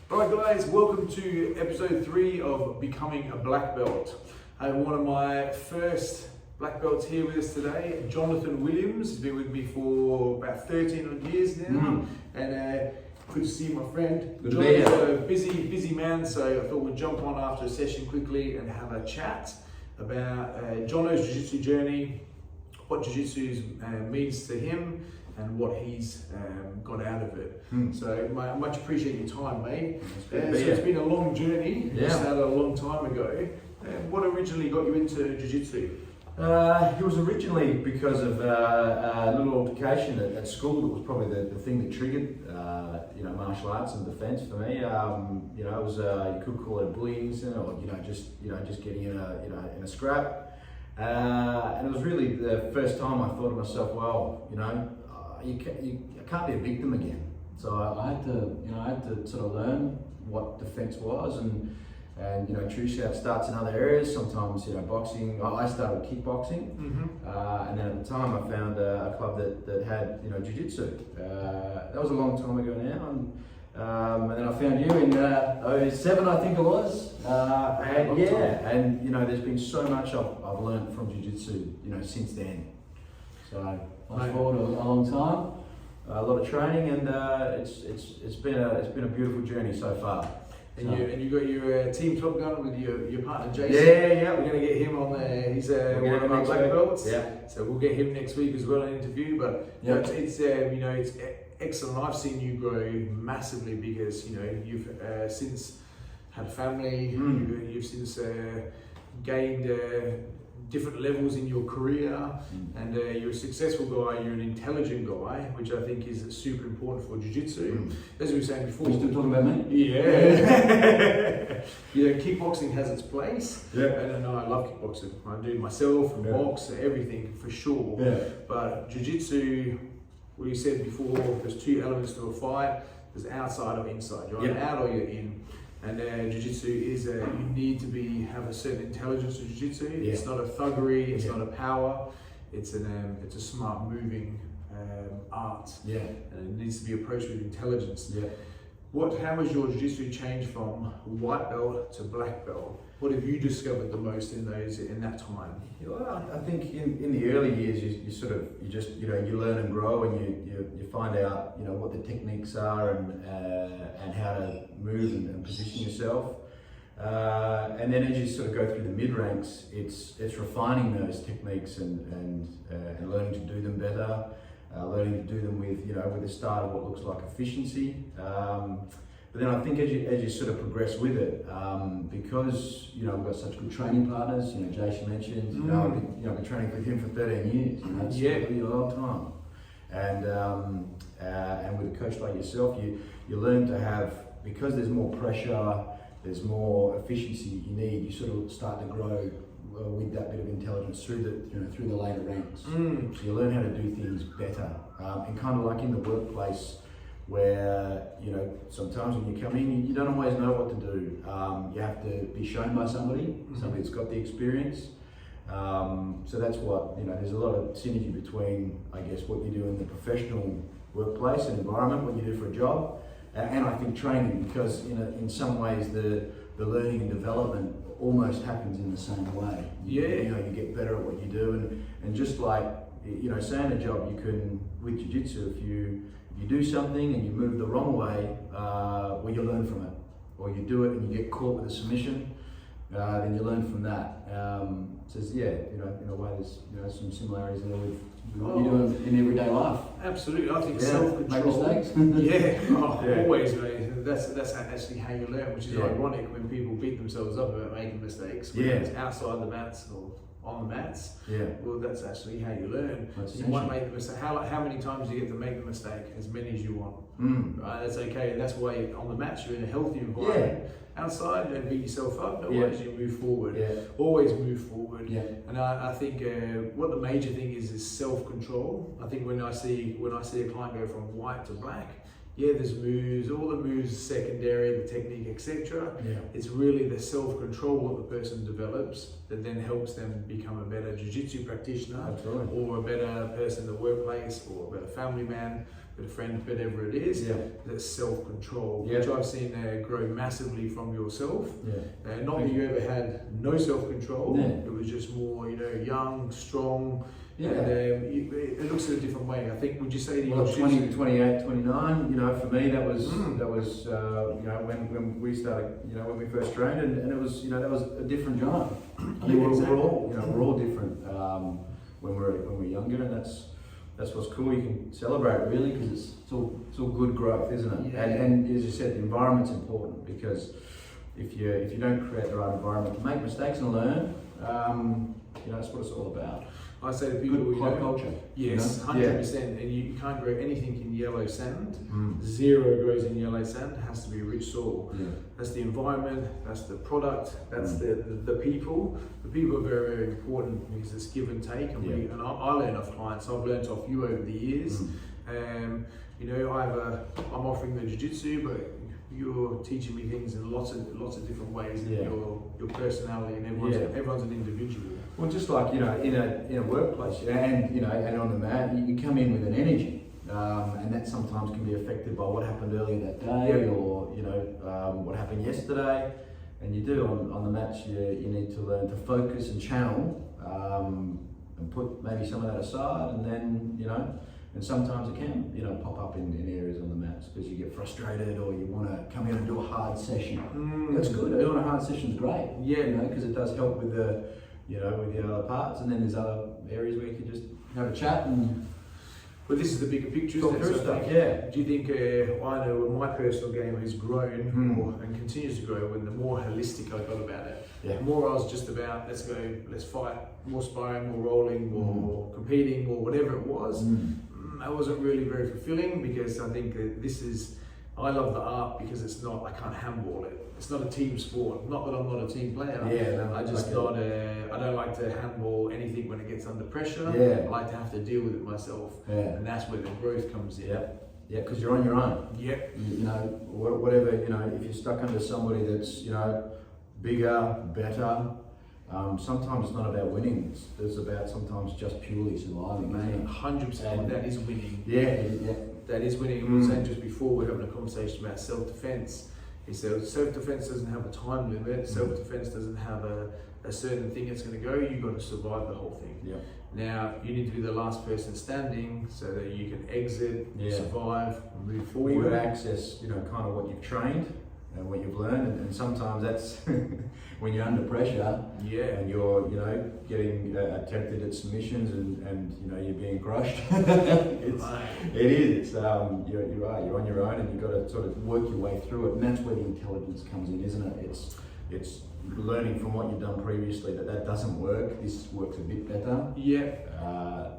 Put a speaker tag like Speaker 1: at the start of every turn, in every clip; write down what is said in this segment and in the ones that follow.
Speaker 1: Alright guys, welcome to episode 3 of Becoming a Black Belt. I have one of my first black belts here with us today, Jonathan Williams. He's been with me for about 13 odd years now. And good to see my friend.
Speaker 2: Good to be here.
Speaker 1: John's a busy man, so I thought we'd jump on after a session quickly and have a chat about Jono's Jiu-Jitsu journey, what Jiu-Jitsu means to him, and what he's got out of it. So I much appreciate your time, mate. It's been a long journey. You started a long time ago. What originally got you into Jiu-Jitsu?
Speaker 2: It was originally because of a little altercation at school that was probably the thing that triggered martial arts and defence for me. It was you could call it a bullying incident, or just getting in a scrap. And it was really the first time I thought to myself, well, I can't be a victim again. So I had to sort of learn what defence was, and traditionally it starts in other areas. Sometimes boxing. I started kickboxing, and then at the time I found a club that had Jiu-Jitsu. That was a long time ago now, and then I found you in 07, I think it was. And there's been so much I've learned from Jiu-Jitsu since then. So fast forward a long time, a lot of training, and it's been a beautiful journey so far.
Speaker 1: And you got your team Top Gun with your partner Jason.
Speaker 2: Yeah.
Speaker 1: We're going to get him on there. He's one of my black belts.
Speaker 2: Yeah.
Speaker 1: So we'll get him next week as well in an interview. But it's excellent. I've seen you grow massively because you've since had a family. You've since gained different levels in your career, and you're a successful guy, you're an intelligent guy, which I think is super important for Jiu-Jitsu. As we were saying before.
Speaker 2: Are you still talking about me?
Speaker 1: Yeah. Kickboxing has its place.
Speaker 2: Yeah.
Speaker 1: And I love kickboxing. I do it myself, and box, everything for sure. Yeah. But Jiu-Jitsu, what you said before, there's two elements to a fight. There's outside or inside. You're either out or you're in. And Jiu-Jitsu is you need to have a certain intelligence to Jiu-Jitsu. Yeah. It's not a thuggery, it's not a power. It's a smart moving art. Yeah. And it needs to be approached with intelligence. Yeah. How has your Jiu-Jitsu changed from white belt to black belt? What have you discovered the most in that time?
Speaker 2: Well, I think in the early years you learn and grow, and you find out what the techniques are and how to move and position yourself. And then as you sort of go through the mid ranks, it's refining those techniques and learning to do them better. Learning to do them with a start of what looks like efficiency. But then I think as you sort of progress with it, because we've got such good training partners. Jason mentioned. I've been training with him for 13 years. It's really a long time. And with a coach like yourself, you learn to have, because there's more pressure, there's more efficiency you sort of start to grow with that bit of intelligence through the later ranks. So you learn how to do things better, and kind of like in the workplace, where sometimes when you come in, you don't always know what to do. You have to be shown by somebody that's got the experience. So that's what there's a lot of synergy between, I guess, what you do in the professional workplace and environment, what you do for a job, and I think training, because in some ways the learning and development almost happens in the same way. You get better at what you do, and just like saying a job, you can with Jiu-Jitsu, if you do something and you move the wrong way, well, you learn from it, or you do it and you get caught with a submission, then you learn from that. So in a way, there's some similarities there with what you do in everyday life.
Speaker 1: Absolutely, I think self-control.
Speaker 2: Make mistakes.
Speaker 1: Always. That's actually how you learn, which is ironic when people beat themselves up about making mistakes. When it's outside the mats or on the mats. Well, that's actually how you learn. You might make the mistake. How many times do you get to make the mistake? As many as you want. Right? That's okay. And that's why on the mats you're in a healthy environment. Outside, don't beat yourself up. Otherwise, you move forward. Always move forward. And I think what the major thing is self-control. I think when I see a client go from white to black, Yeah, there's moves, all the moves, secondary, the technique, etc.
Speaker 2: Yeah.
Speaker 1: It's really the self-control what the person develops that then helps them become a better jiu-jitsu practitioner.
Speaker 2: Absolutely.
Speaker 1: Or a better person in the workplace, or a better family man, a better friend, whatever it is.
Speaker 2: Yeah.
Speaker 1: That's self-control,
Speaker 2: Yeah.
Speaker 1: which I've seen grow massively from yourself.
Speaker 2: Yeah.
Speaker 1: Not that you ever had no self-control,
Speaker 2: Yeah.
Speaker 1: it was just more, young, strong.
Speaker 2: Yeah.
Speaker 1: And it looks in a different way. I think, would you say to
Speaker 2: Well,
Speaker 1: your
Speaker 2: 20, 28, 29, for me that was, when we started, when we first trained, and it was, that was a different job. I think we're all different when we're younger, and that's what's cool. You can celebrate really, because it's all good growth, isn't it?
Speaker 1: Yeah.
Speaker 2: And as you said, the environment's important, because if you don't create the right environment to make mistakes and learn, that's what it's all about.
Speaker 1: I say to people,
Speaker 2: Good club culture.
Speaker 1: Yes, 100%. And you can't grow anything in yellow sand. Zero grows in yellow sand. It has to be rich soil.
Speaker 2: Yeah.
Speaker 1: That's the environment. That's the product. That's the people. The people are very, very important, because it's give and take. And I learn off clients. I've learned off you over the years. I'm offering the jiu-jitsu, but you're teaching me things in lots of different ways. In your personality, and everyone's an individual.
Speaker 2: Well, just like in a workplace, and on the mat, you come in with an energy, and that sometimes can be affected by what happened earlier that day, or what happened yesterday. And you do on the mats, you need to learn to focus and channel, and put maybe some of that aside, and then and sometimes it can pop up in areas on the mats, because you get frustrated, or you want to come in and do a hard session. That's good. Doing a hard session is great. Because it does help with the with the other parts, and then there's other areas where you can just have a chat and.
Speaker 1: But this is the bigger picture,
Speaker 2: Talk through stuff. Yeah.
Speaker 1: Do you think I know when my personal game has grown more and continues to grow, when the more holistic I got about it, the more I was just about let's fight, more sparring, more rolling, more competing, or whatever it was. That wasn't really very fulfilling, because I think I love the art, because I can't handball it. It's not a team sport. Not that I'm not a team player. I don't like to handball anything when it gets under pressure. I like to have to deal with it myself. And that's where the growth comes in.
Speaker 2: Yeah, because you're on your own. Whatever, if you're stuck under somebody that's, bigger, better, sometimes it's not about winning. It's about sometimes just purely surviving.
Speaker 1: 100%. That is winning.
Speaker 2: Yeah.
Speaker 1: That is winning. We were saying just before, we're having a conversation about self-defense. He said self-defense doesn't have a time limit. Self-defense doesn't have a certain thing it's going to go. You've got to survive the whole thing. Now, you need to be the last person standing, so that you can exit, survive, and move forward.
Speaker 2: You've got to access, kind of what you've trained and what you've learned, and sometimes that's when you're under pressure, and you're, getting tempted at submissions, and you're being crushed. It is. You're on your own, and you've got to sort of work your way through it, and that's where the intelligence comes in, isn't it? It's learning from what you've done previously that doesn't work. This works a bit better.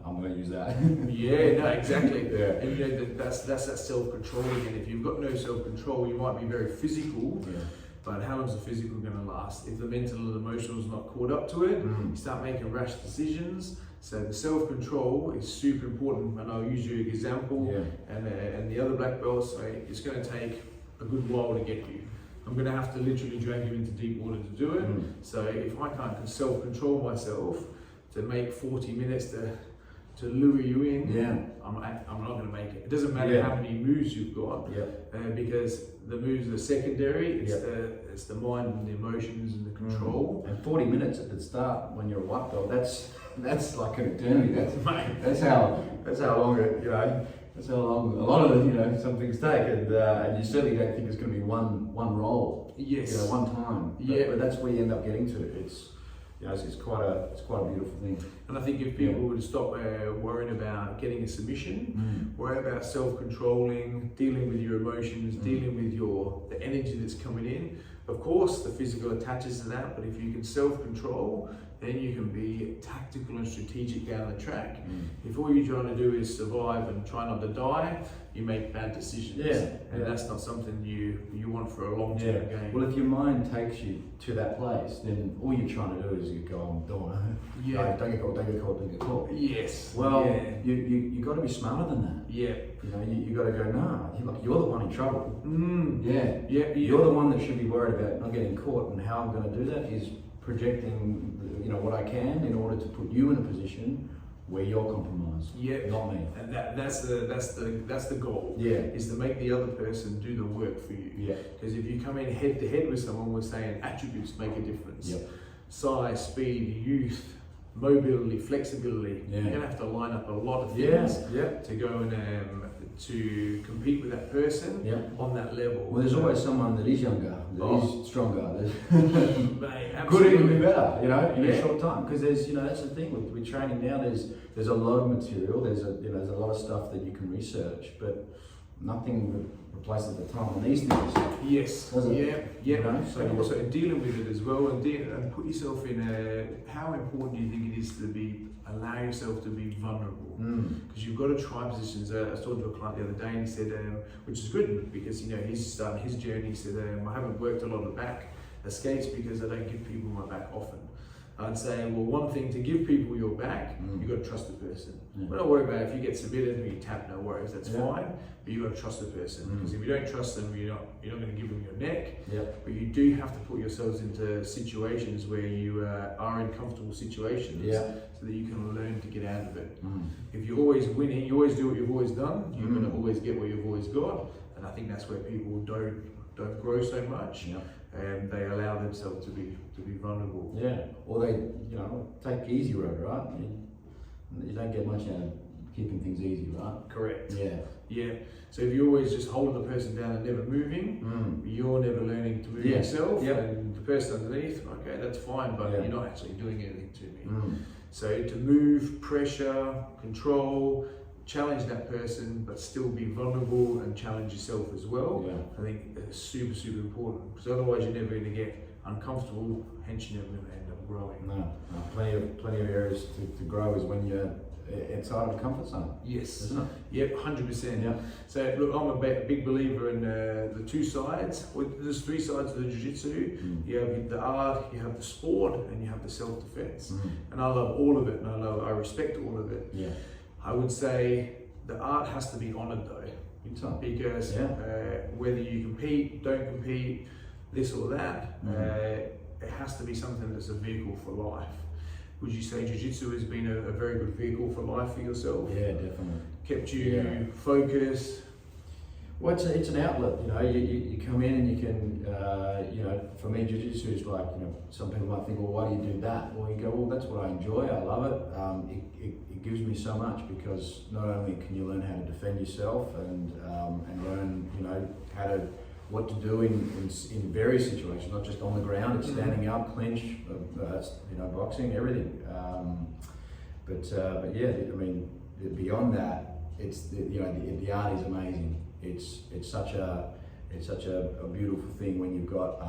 Speaker 2: I'm going to use that.
Speaker 1: No, exactly. And that's that self-control again. If you've got no self-control, you might be very physical. But how long is the physical going to last? If the mental and emotional is not caught up to it, you start making rash decisions. So the self-control is super important. And I'll use you as an example. And the other black belts, it's going to take a good while to get you. I'm going to have to literally drag you into deep water to do it. So if I can't self-control myself to make 40 minutes to lure you in, I'm not going to make it. It doesn't matter how many moves you've got, because the moves are secondary. It's the mind and the emotions and the control.
Speaker 2: And 40 minutes at the start when you're a white belt, that's like an eternity. That's how long it, that's how long a lot of some things take, and you certainly don't think it's going to be one roll. One time. But that's where you end up getting to. It's quite a beautiful thing.
Speaker 1: And I think if people would stop worrying about getting a submission, worry about self-controlling, dealing with your emotions, dealing with the energy that's coming in. Of course, the physical attaches to that, but if you can self-control, then you can be tactical and strategic down the track. If all you're trying to do is survive and try not to die, you make bad decisions. And that's not something you want for a long-term game.
Speaker 2: Well, if your mind takes you to that place, then all you're trying to do is you go, I'm doing it. Don't get caught, don't get caught, don't get caught.
Speaker 1: Yes.
Speaker 2: Well, you got to be smarter than that. You know, you got to go, nah, you're the one in trouble. You're the one that should be worried about not getting caught, and how I'm going to do that is projecting, you know, what I can in order to put you in a position where you're compromised, not me.
Speaker 1: And that's the goal. Is to make the other person do the work for you. Because if you come in head to head with someone, we're saying attributes make a difference. Size, speed, youth, mobility, flexibility. You're gonna have to line up a lot of things to go and to compete with that person on that level.
Speaker 2: Well, there's always someone that is younger, that is stronger,
Speaker 1: Mate,
Speaker 2: could even be better, you know, in a short time. Because there's, you know, that's the thing with training now. There's a lot of material. There's a lot of stuff that you can research, but nothing replaces the time on these things.
Speaker 1: You know? So and also dealing with it as well, and put yourself in how important do you think it is to allow yourself to be vulnerable? Because you've got to try positions. I was talking to a client the other day, and he said, which is good because, you know, he's starting his journey. He said, I haven't worked a lot of back escapes because I don't give people my back often. I'd say, well, one thing to give people your back, you've got to trust the person. But don't worry about it. If you get submitted or you tap, no worries, that's fine. But you've got to trust the person, because if you don't trust them, you're not going to give them your neck. But you do have to put yourselves into situations where you are in comfortable situations, so that you can learn to get out of it. If you're always winning, you always do what you've always done, you're going to always get what you've always got. And I think that's where people don't grow so much. And they allow themselves to be vulnerable.
Speaker 2: Or they, you know, take the easy road, right? You don't get much out of keeping things easy, right?
Speaker 1: Correct. So if you're always just holding the person down and never moving, you're never learning to move yourself. And the person underneath, okay, that's fine, but you're not actually doing anything to me. So to move, pressure, control, challenge that person, but still be vulnerable and challenge yourself as well. I think it's super, super important, because otherwise you're never going to get uncomfortable, hence you're never going to end up growing.
Speaker 2: Plenty of areas to grow is when you're outside of the comfort zone. Isn't it?
Speaker 1: 100%. So look, I'm a big believer in the two sides. Well, there's three sides of the Jiu-Jitsu. You have the art, you have the sport, and you have the self-defense. And I love all of it, and I respect all of it. I would say the art has to be honoured though, because whether you compete, don't compete, this or that, it has to be something that's a vehicle for life. Would you say Jiu-Jitsu has been a very good vehicle for life for yourself?
Speaker 2: Definitely.
Speaker 1: Kept you focused?
Speaker 2: Well, it's an outlet, you know. You come in and you can, you know, for me, Jiu-Jitsu is like, you know, some people might think, well, why do you do that? Well, you go, well, that's what I enjoy. I love it. It gives me so much, because not only can you learn how to defend yourself and learn, you know, what to do in various situations, not just on the ground. It's standing up, clinch, you know, boxing, everything. But yeah, I mean, beyond that, it's you know, the art is amazing. It's such a beautiful thing when you've got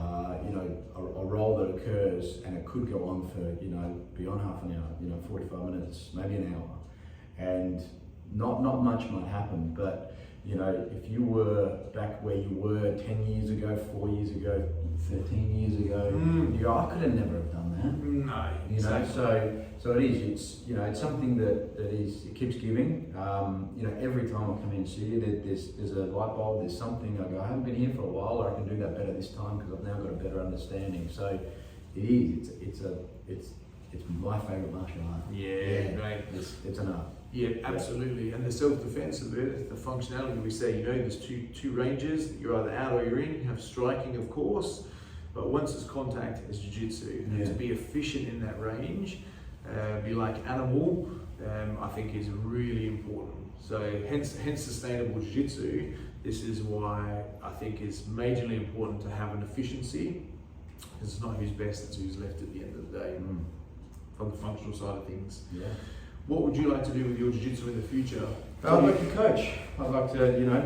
Speaker 2: you know, a role that occurs, and it could go on for, you know, beyond half an hour, you know, 45 minutes, maybe an hour, and not much might happen. But you know, if you were back where you were 10 years ago, 4 years ago, 13 years ago, you go, I could have never have done that.
Speaker 1: No,
Speaker 2: you
Speaker 1: exactly.
Speaker 2: know, so it is. It's, you know, it's something that it keeps giving. You know, every time I come in and see you, there's a light bulb. There's something. I go, I haven't been here for a while, or I can do that better this time because I've now got a better understanding. So it is. It's my favourite martial art.
Speaker 1: Right.
Speaker 2: It's an art.
Speaker 1: Absolutely. And the self-defense of it, the functionality, we say, you know, there's two ranges. You're either out or you're in. You have striking, of course, but once it's contact, it's jiu-jitsu. And to be efficient in that range, be like animal, I think is really important. So hence sustainable jiu-jitsu. This is why I think it's majorly important to have an efficiency. It's not who's best, it's who's left at the end of the day, from the functional side of things. What would you like to do with your jiu-jitsu in the future?
Speaker 2: I'd like to coach. I'd like to, you know,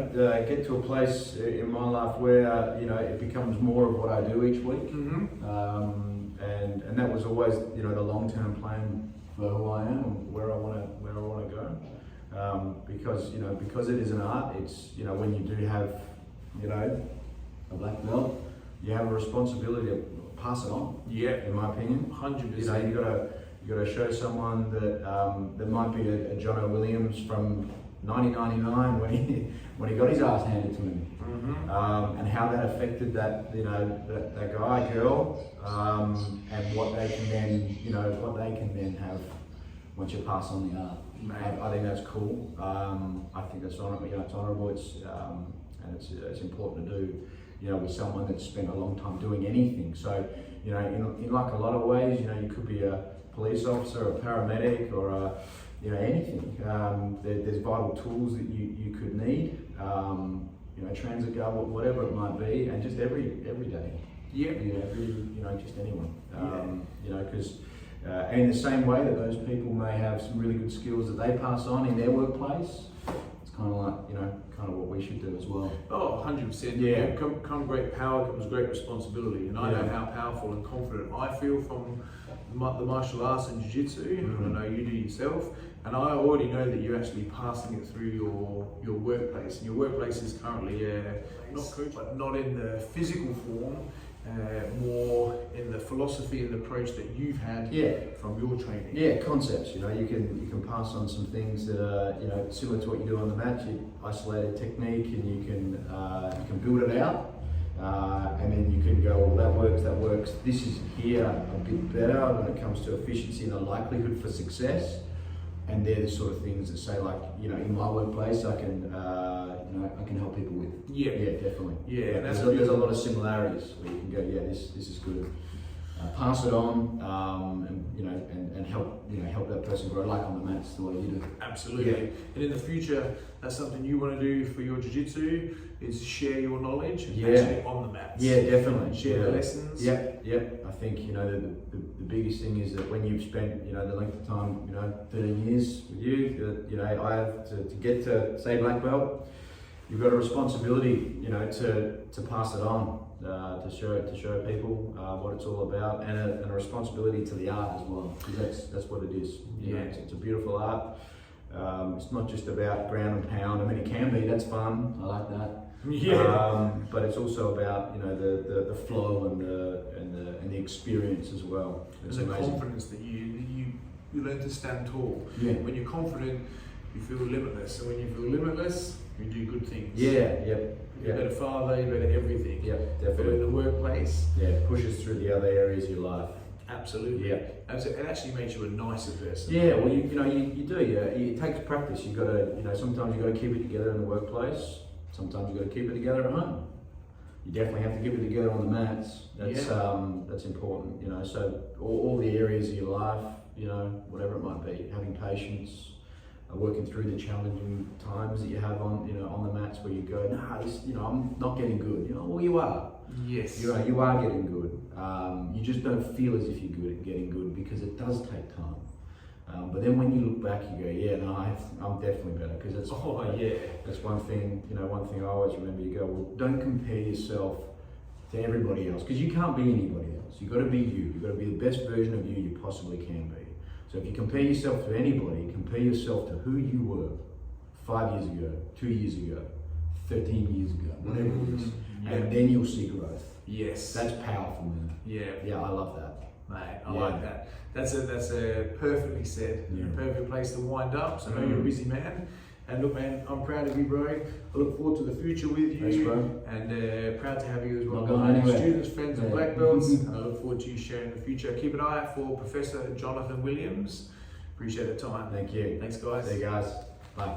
Speaker 2: get to a place in my life where, you know, it becomes more of what I do each week. and that was always, you know, the long-term plan for who I am and where I want to go. Because it is an art, it's, you know, when you do have, you know, a black belt, you have a responsibility to pass it on.
Speaker 1: Yeah,
Speaker 2: in my opinion,
Speaker 1: 100%.
Speaker 2: You know, you got to show someone that there might be a John O'Williams from 1999 when he got his ass handed to him, and how that affected that, you know, that guy, girl, and what they can then have once you pass on the art. I think that's cool. I think that's honorable. You know, it's honourable. And it's important to do, you know, with someone that's spent a long time doing anything. So, you know, in like a lot of ways, you know, you could be a police officer, a paramedic, or you know, anything. There's vital tools that you could need. You know, transit guard, whatever it might be, and just every day. Yeah. You know, just anyone. You know, because in the same way that those people may have some really good skills that they pass on in their workplace, it's kind of like, you know, kind of what we should do as well.
Speaker 1: Oh, 100%. Yeah. Come great power comes great responsibility, and I know how powerful and confident I feel from the martial arts and jiu-jitsu, and I know you do yourself, and I already know that you're actually passing it through your workplace, and your workplace is currently not coach, but not in the physical form, more in the philosophy and the approach that you've had from your training. Yeah,
Speaker 2: concepts. You know, you can pass on some things that are, you know, similar to what you do on the mat. You isolated technique, and you can build it out. And then you can go, well, that works. This is here a bit better when it comes to efficiency and the likelihood for success. And they're the sort of things that say, like, you know, in my workplace, I can, you know, I can help people with. Yeah, definitely. Yeah, and there's a lot of similarities where you can go, yeah, this is good. Pass it on, and you know, and help, you know, help that person grow, like on the mats, the way you do.
Speaker 1: Absolutely. Yeah. And in the future, that's something you want to do for your jiu-jitsu, is share your knowledge actually on the mats.
Speaker 2: Yeah, definitely.
Speaker 1: Share the lessons.
Speaker 2: Yep. I think, you know, the biggest thing is that when you've spent, you know, the length of time, you know, 13 years with you know, I have to get to, say, black belt, you've got a responsibility, you know, to pass it on. To show people what it's all about, and a responsibility to the art as well, because that's what it is. You know, it's a beautiful art. It's not just about ground and pound. I mean, it can be. That's fun. I like that. Yeah. But it's also about, you know, the flow and the experience as well. It's
Speaker 1: and the
Speaker 2: amazing.
Speaker 1: Confidence that you learn to stand tall.
Speaker 2: Yeah.
Speaker 1: When you're confident, you feel limitless, and when you feel limitless, you do good things. You're a better father, you're better everything.
Speaker 2: Definitely.
Speaker 1: But in the workplace,
Speaker 2: it pushes through the other areas of your life.
Speaker 1: Absolutely. And so it actually makes you a nicer person.
Speaker 2: Yeah, well, you know, you do. It takes practice. You've got to, you know, sometimes you've got to keep it together in the workplace. Sometimes you've got to keep it together at home. You definitely have to keep it together on the mats. That's important. You know, so all the areas of your life, you know, whatever it might be, having patience. Working through the challenging times that you have on, you know, on the mats, where you go, you know, I'm not getting good. You know, well, you are.
Speaker 1: Yes.
Speaker 2: You are getting good. You just don't feel as if you're good at getting good, because it does take time. But then when you look back, you go, I'm definitely better, because that's that's one thing. You know, one thing I always remember. You go, well, don't compare yourself to everybody else, because you can't be anybody else. You've got to be you. You've got to be the best version of you possibly can be. So if you compare yourself to anybody, compare yourself to who you were 5 years ago, 2 years ago, 13 years ago, whatever it is, and then you'll see growth.
Speaker 1: Yes.
Speaker 2: That's powerful, man.
Speaker 1: Yeah,
Speaker 2: I love that.
Speaker 1: Mate, I like that. That's a perfectly said. A perfect place to wind up. So I know you're a busy man. And look, man, I'm proud of you, bro. I look forward to the future with you.
Speaker 2: Thanks, bro.
Speaker 1: And proud to have you as well.
Speaker 2: Not going anywhere.
Speaker 1: Students, friends, and black belts. And I look forward to you sharing the future. Keep an eye out for Professor Jonathan Williams. Appreciate the time.
Speaker 2: Thank you.
Speaker 1: Thanks, guys.
Speaker 2: See you guys. Bye.